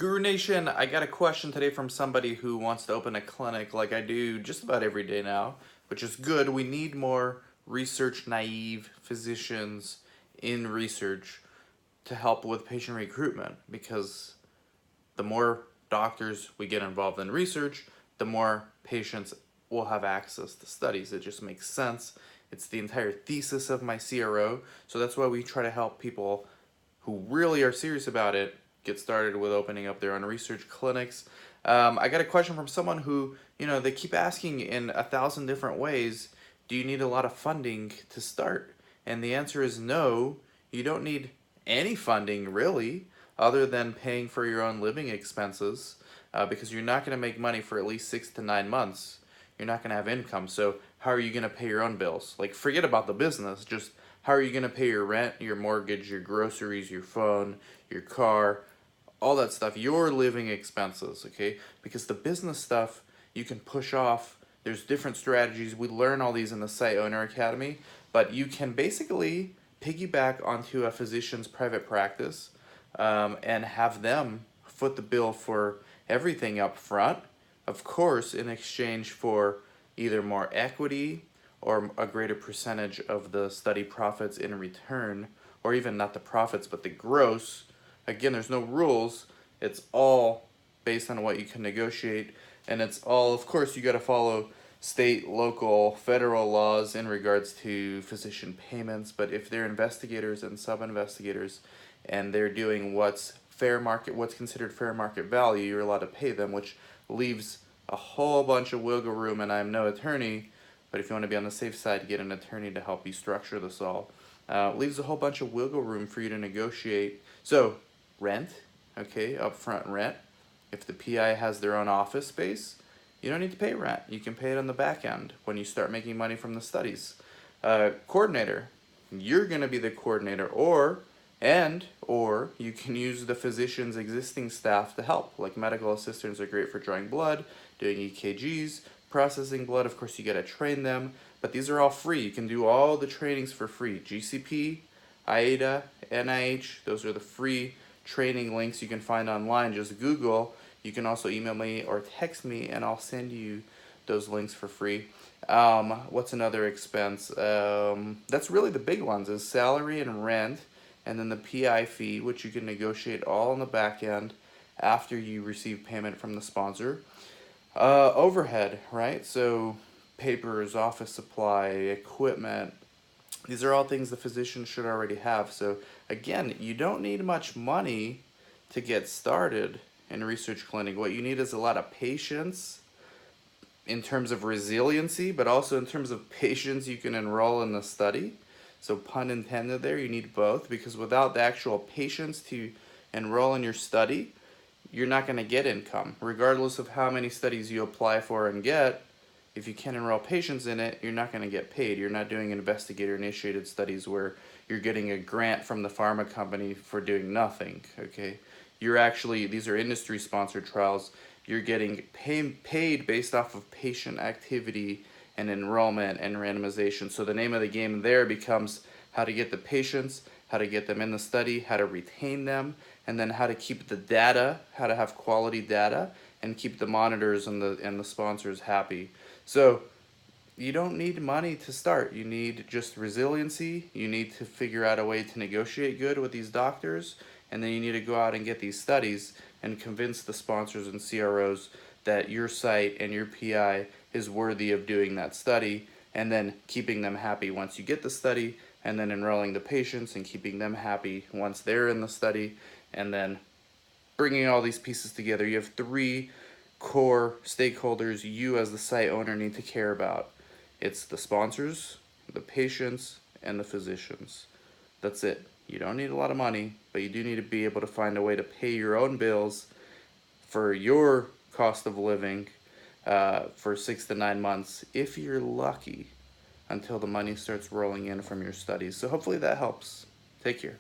Guru Nation, I got a question today from somebody who wants to open a clinic like I do just about every day now, which is good. We need more research naive physicians in research to help with patient recruitment because the more doctors we get involved in research, the more patients will have access to studies. It just makes sense. It's the entire thesis of my CRO, so that's why we try to help people who really are serious about it get started with opening up their own research clinics. I got a question from someone who, they keep asking in 1,000 different ways, do you need a lot of funding to start? And the answer is no, you don't need any funding really, other than paying for your own living expenses, because you're not going to make money for at least 6 to 9 months. You're not going to have income. So how are you going to pay your own bills? Like, forget about the business. Just how are you going to pay your rent, your mortgage, your groceries, your phone, your car, all that stuff, your living expenses, okay? Because the business stuff you can push off. There's different strategies. We learn all these in the Site Owner Academy, but you can basically piggyback onto a physician's private practice, and have them foot the bill for everything up front, of course, in exchange for either more equity or a greater percentage of the study profits in return, or even not the profits, but the gross. Again, there's no rules. It's all based on what you can negotiate, and it's all, of course, you got to follow state, local, federal laws in regards to physician payments. But if they're investigators and sub-investigators, and they're doing what's considered fair market value, you're allowed to pay them, which leaves a whole bunch of wiggle room. And I'm no attorney, but if you want to be on the safe side, get an attorney to help you structure this all. Leaves a whole bunch of wiggle room for you to negotiate. So rent, okay, upfront rent. If the PI has their own office space, you don't need to pay rent. You can pay it on the back end when you start making money from the studies. Coordinator, you're going to be the coordinator, or you can use the physician's existing staff to help. Like medical assistants are great for drawing blood, doing EKGs, processing blood. Of course, you got to train them, but these are all free. You can do all the trainings for free. GCP, IATA, NIH, those are the free training links you can find online. Just Google. You can also email me or text me, and I'll send you those links for free. What's another expense? That's really the big ones, is salary and rent, and then the PI fee, which you can negotiate all on the back end after you receive payment from the sponsor. Overhead, right? So papers, office supply, equipment, these are all things the physician should already have. So again, you don't need much money to get started in research clinic. What you need is a lot of patience in terms of resiliency, but also in terms of patience you can enroll in the study. So pun intended there, you need both, because without the actual patience to enroll in your study, you're not going to get income. Regardless of how many studies you apply for and get, if you can't enroll patients in it, you're not going to get paid. You're not doing investigator-initiated studies where you're getting a grant from the pharma company for doing nothing, okay? These are industry-sponsored trials. You're getting paid based off of patient activity and enrollment and randomization. So the name of the game there becomes how to get the patients, how to get them in the study, how to retain them, and then how to keep the data, how to have quality data, and keep the monitors and the sponsors happy. So you don't need money to start. You need just resiliency. You need to figure out a way to negotiate good with these doctors, and then you need to go out and get these studies and convince the sponsors and CROs that your site and your PI is worthy of doing that study, and then keeping them happy once you get the study, and then enrolling the patients and keeping them happy once they're in the study, and then bringing all these pieces together. You have three core stakeholders you as the site owner need to care about. It's the sponsors, the patients, and the physicians. That's it. You don't need a lot of money, but you do need to be able to find a way to pay your own bills for your cost of living, for 6 to 9 months, if you're lucky, until the money starts rolling in from your studies. So hopefully that helps. Take care.